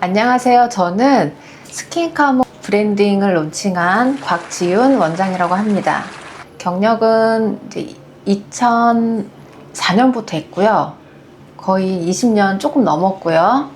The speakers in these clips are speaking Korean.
안녕하세요. 저는 스킨카모 브랜딩을 론칭한 곽지윤 원장이라고 합니다. 경력은 이제 2004년부터 했고요. 거의 20년 조금 넘었고요.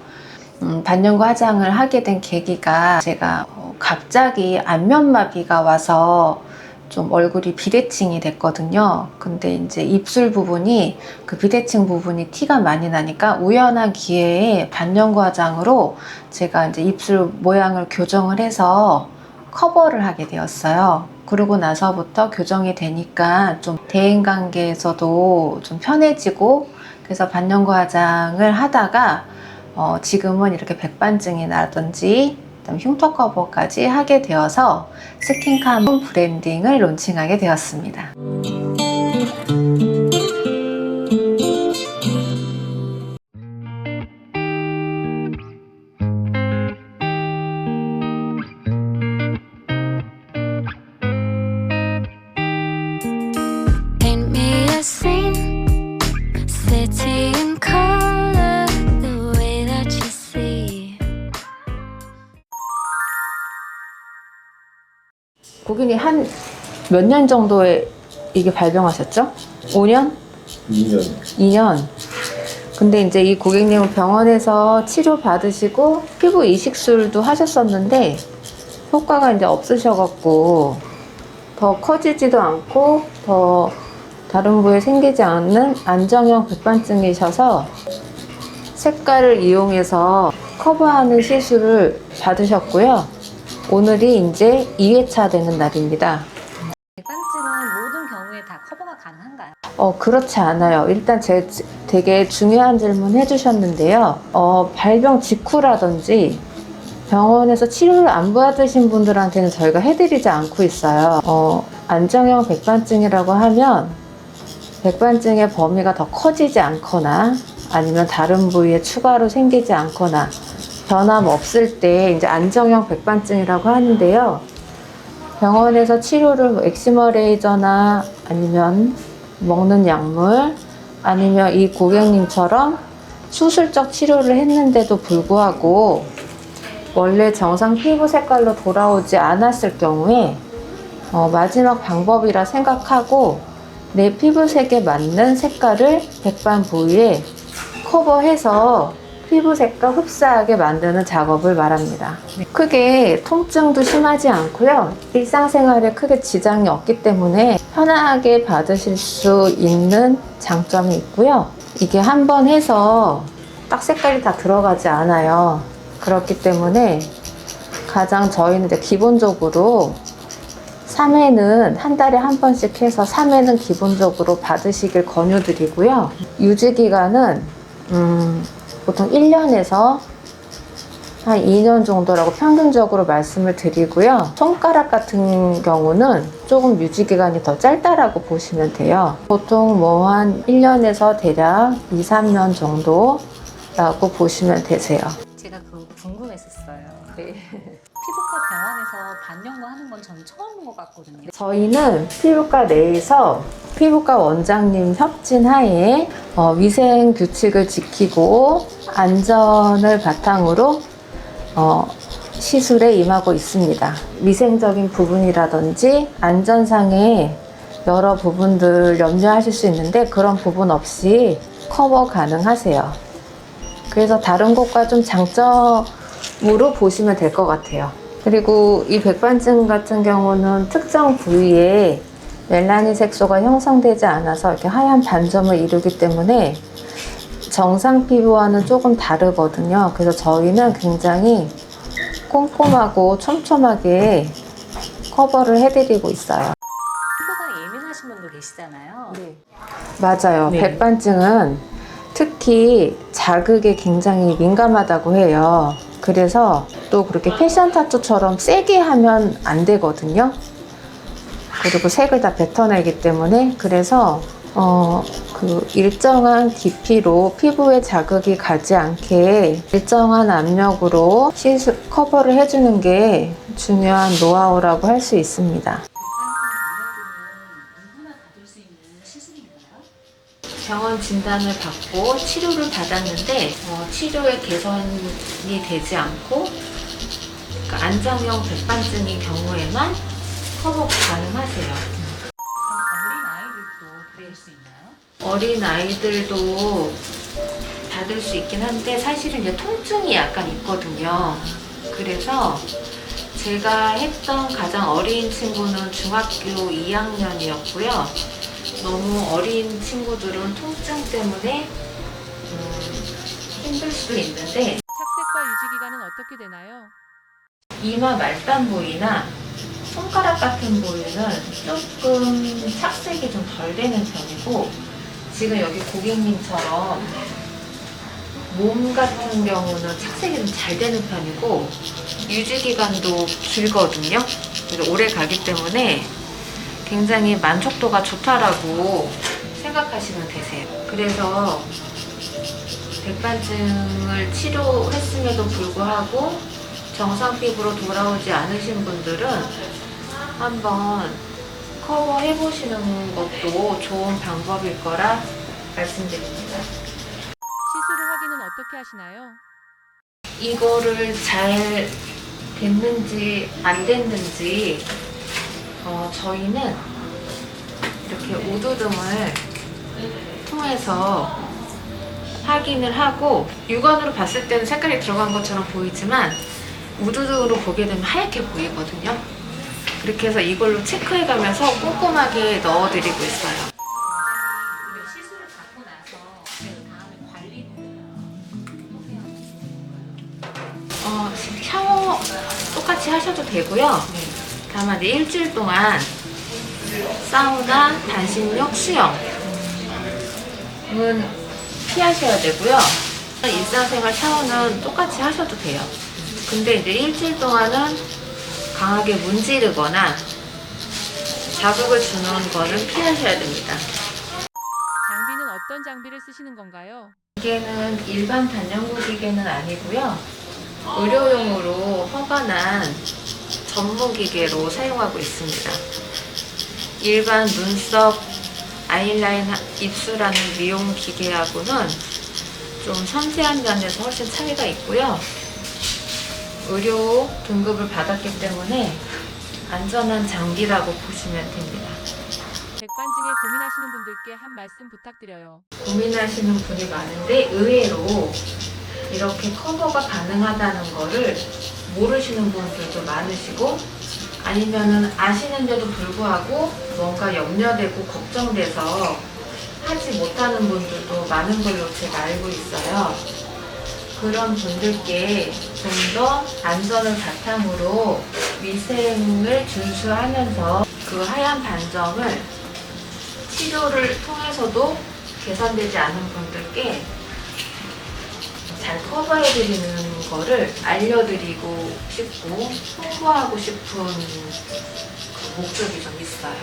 반려견 화장을 하게 된 계기가 제가 갑자기 안면마비가 와서 좀 얼굴이 비대칭이 됐거든요. 근데 이제 입술 부분이 그 비대칭 부분이 티가 많이 나니까 우연한 기회에 반려견 화장으로 제가 이제 입술 모양을 교정을 해서 커버를 하게 되었어요. 그러고 나서부터 교정이 되니까 좀 대인관계에서도 좀 편해지고, 그래서 반려견 화장을 하다가 지금은 이렇게 백반증이라든지 흉터 커버까지 하게 되어서 스킨카모 브랜딩을 론칭하게 되었습니다. 고객님 한 몇 년 정도에 이게 발병하셨죠? 5년? 2년. 근데 이제 이 고객님은 병원에서 치료 받으시고 피부 이식술도 하셨었는데 효과가 이제 없으셔갖고 더 커지지도 않고 더 다른 부위에 생기지 않는 안정형 백반증이셔서 색깔을 이용해서 커버하는 시술을 받으셨고요. 오늘이 이제 2회차 되는 날입니다. 백반증은 모든 경우에 다 커버가 가능한가요? 그렇지 않아요. 일단 되게 중요한 질문 해주셨는데요. 발병 직후라든지 병원에서 치료를 안 받으신 분들한테는 저희가 해드리지 않고 있어요. 안정형 백반증이라고 하면 백반증의 범위가 더 커지지 않거나 아니면 다른 부위에 추가로 생기지 않거나 변함 없을 때 이제 안정형 백반증이라고 하는데요. 병원에서 치료를 엑시머 레이저나 아니면 먹는 약물 아니면 이 고객님처럼 수술적 치료를 했는데도 불구하고 원래 정상 피부 색깔로 돌아오지 않았을 경우에 마지막 방법이라 생각하고 내 피부색에 맞는 색깔을 백반 부위에 커버해서 피부 색과 흡사하게 만드는 작업을 말합니다. 크게 통증도 심하지 않고요. 일상생활에 크게 지장이 없기 때문에 편하게 받으실 수 있는 장점이 있고요. 이게 한 번 해서 딱 색깔이 다 들어가지 않아요. 그렇기 때문에 가장 저희는 이제 기본적으로 3회는 한 달에 한 번씩 해서 3회는 기본적으로 받으시길 권유드리고요. 유지기간은 보통 1년에서 한 2년 정도라고 평균적으로 말씀을 드리고요. 손가락 같은 경우는 조금 유지기간이 더 짧다라고 보시면 돼요. 보통 뭐 한 1년에서 대략 2, 3년 정도라고 보시면 되세요. 제가 그거 궁금했었어요. 네. 피부과 병원에서 반영거 하는 건 저는 처음 본 것 같거든요. 저희는 피부과 내에서 피부과 원장님 협진 하에 위생 규칙을 지키고 안전을 바탕으로 시술에 임하고 있습니다. 위생적인 부분이라든지 안전상의 여러 부분들 염려하실 수 있는데 그런 부분 없이 커버 가능하세요. 그래서 다른 곳과 좀 장점으로 보시면 될 것 같아요. 그리고 이 백반증 같은 경우는 특정 부위에 멜라닌 색소가 형성되지 않아서 이렇게 하얀 반점을 이루기 때문에 정상 피부와는 조금 다르거든요. 그래서 저희는 굉장히 꼼꼼하고 촘촘하게 커버를 해드리고 있어요. 피부가 예민하신 분도 계시잖아요. 네. 맞아요. 네. 백반증은 특히 자극에 굉장히 민감하다고 해요. 그래서 또 그렇게 패션 타투처럼 세게 하면 안 되거든요. 그리고 색을 다 뱉어내기 때문에 그래서 그 일정한 깊이로 피부에 자극이 가지 않게 일정한 압력으로 시술 커버를 해주는 게 중요한 노하우라고 할 수 있습니다. 병원 진단을 받고 치료를 받았는데 치료에 개선이 되지 않고 그러니까 안정형 백반증인 경우에만 커버가 가능하세요. 어린 아이들도 받을 수 있나요? 어린 아이들도 받을 수 있긴 한데 사실은 이제 통증이 약간 있거든요. 그래서 제가 했던 가장 어린 친구는 중학교 2학년이었고요. 너무 어린 친구들은 통증 때문에 힘들 수도 있는데 착색과 유지 기간은 어떻게 되나요? 이마 말단 부위나 손가락 같은 부위는 조금 착색이 좀 덜 되는 편이고 지금 여기 고객님처럼 몸 같은 경우는 착색이 좀 잘 되는 편이고 유지 기간도 길거든요. 그래서 오래 가기 때문에 굉장히 만족도가 좋다라고 생각하시면 되세요. 그래서 백반증을 치료했음에도 불구하고 정상 피부로 돌아오지 않으신 분들은 한번 커버해 보시는 것도 좋은 방법일 거라 말씀드립니다. 시술 후 확인은 어떻게 하시나요? 이거를 잘 됐는지 안 됐는지 저희는 이렇게 우두등을 통해서 확인을 하고 육안으로 봤을 때는 색깔이 들어간 것처럼 보이지만 우두등으로 보게 되면 하얗게 보이거든요. 그렇게 해서 이걸로 체크해가면서 꼼꼼하게 넣어드리고 있어요. 원장님 시술을 받고 나서 그 다음에 관리는 어떻게 하는 건가요? 샤워 똑같이 하셔도 되고요. 다만 이제 일주일 동안 사우나, 단신욕, 수영은 피하셔야 되고요. 일상생활 샤워는 똑같이 하셔도 돼요. 근데 이제 일주일 동안은 강하게 문지르거나 자극을 주는 거는 피하셔야 됩니다. 장비는 어떤 장비를 쓰시는 건가요? 기계는 일반 단연고 기계는 아니고요. 의료용으로 허가난 전문 기계로 사용하고 있습니다. 일반 눈썹, 아이라인 입술하는 미용 기계하고는 좀 섬세한 면에서 훨씬 차이가 있고요. 의료 등급을 받았기 때문에 안전한 장비라고 보시면 됩니다. 백반증에 고민하시는 분들께 한 말씀 부탁드려요. 고민하시는 분이 많은데 의외로 이렇게 커버가 가능하다는 거를 모르시는 분들도 많으시고 아니면은 아시는데도 불구하고 뭔가 염려되고 걱정돼서 하지 못하는 분들도 많은 걸로 제가 알고 있어요. 그런 분들께 좀 더 안전을 바탕으로 위생을 준수하면서 그 하얀 반점을 치료를 통해서도 개선되지 않은 분들께 잘 커버해드리는 거를 알려드리고 싶고 홍보하고 싶은 그 목적이 좀 있어요.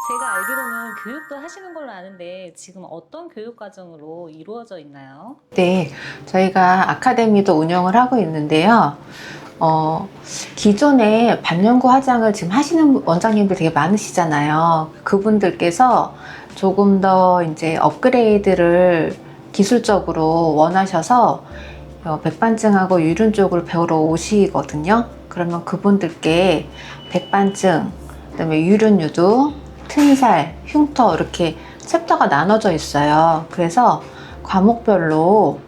제가 알기로는 교육도 하시는 걸로 아는데 지금 어떤 교육 과정으로 이루어져 있나요? 네, 저희가 아카데미도 운영을 하고 있는데요. 기존에 반영구 화장을 지금 하시는 원장님들 되게 많으시잖아요. 그분들께서 조금 더 이제 업그레이드를 기술적으로 원하셔서 백반증하고 유륜 쪽을 배우러 오시거든요. 그러면 그분들께 백반증, 그다음에 유륜 유두, 튼살, 흉터 이렇게 챕터가 나눠져 있어요. 그래서 과목별로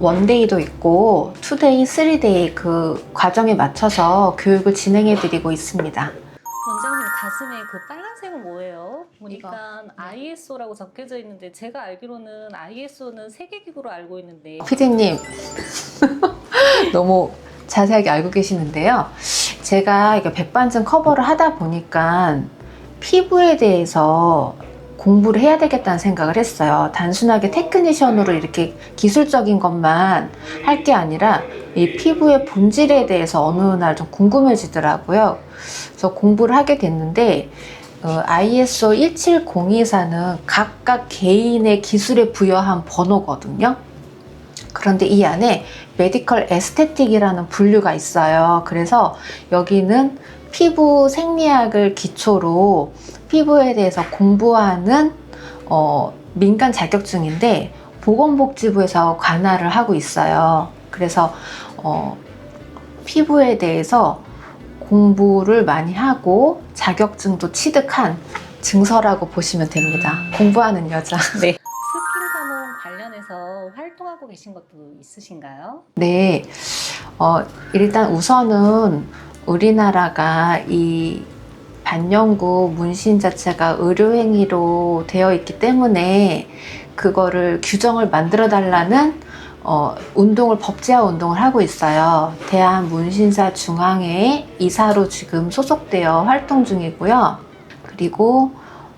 원데이도 있고 투데이, 쓰리데이 그 과정에 맞춰서 교육을 진행해 드리고 있습니다. 원장님 가슴에 그 빨간색은 뭐예요? 보니까 ISO라고 적혀져 있는데 제가 알기로는 ISO는 세계기구로 알고 있는데 피디님 너무 자세하게 알고 계시는데요. 제가 이게 백반증 커버를 하다 보니까 피부에 대해서 공부를 해야 되겠다는 생각을 했어요. 단순하게 테크니션으로 이렇게 기술적인 것만 할 게 아니라 이 피부의 본질에 대해서 어느 날 좀 궁금해지더라고요. 그래서 공부를 하게 됐는데 ISO 17024는 각각 개인의 기술에 부여한 번호거든요. 그런데 이 안에 메디컬 에스테틱이라는 분류가 있어요. 그래서 여기는 피부 생리학을 기초로 피부에 대해서 공부하는 민간 자격증인데 보건복지부에서 관할을 하고 있어요. 그래서 피부에 대해서 공부를 많이 하고 자격증도 취득한 증서라고 보시면 됩니다. 공부하는 여자. 네. 스킨 감옥 관련해서 활동하고 계신 것도 있으신가요? 네. 일단 우선은 우리나라가 이 반영구 문신 자체가 의료행위로 되어 있기 때문에 그거를 규정을 만들어 달라는 운동을 법제화 운동을 하고 있어요. 대한문신사 중앙회 이사로 지금 소속되어 활동 중이고요. 그리고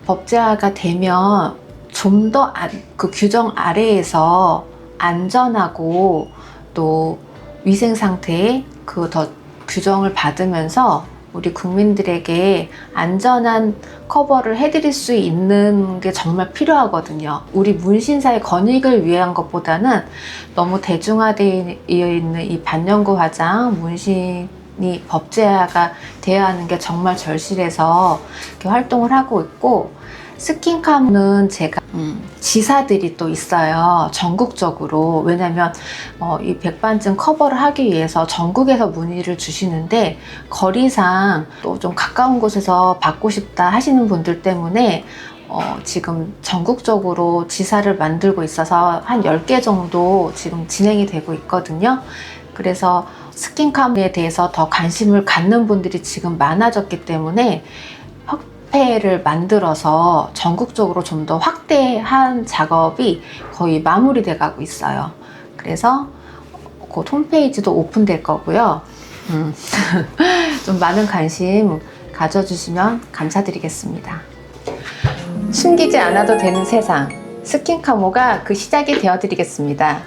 법제화가 되면 좀 더 그 규정 아래에서 안전하고 또 위생 상태에 그 더 규정을 받으면서 우리 국민들에게 안전한 커버를 해드릴 수 있는 게 정말 필요하거든요. 우리 문신사의 권익을 위한 것보다는 너무 대중화되어 있는 이 반영구 화장, 문신이 법제화가 되어야 하는 게 정말 절실해서 이렇게 활동을 하고 있고, 스킨카는 제가 지사들이 또 있어요. 전국적으로. 왜냐면 이 백반증 커버를 하기 위해서 전국에서 문의를 주시는데 거리상 또 좀 가까운 곳에서 받고 싶다 하시는 분들 때문에 지금 전국적으로 지사를 만들고 있어서 한 10개 정도 지금 진행이 되고 있거든요. 그래서 스킨카에 대해서 더 관심을 갖는 분들이 지금 많아졌기 때문에 협회를 만들어서 전국적으로 좀 더 확대한 작업이 거의 마무리돼 가고 있어요. 그래서 곧 홈페이지도 오픈될 거고요. 좀 많은 관심 가져주시면 감사드리겠습니다. 숨기지 않아도 되는 세상, 스킨카모가 그 시작이 되어드리겠습니다.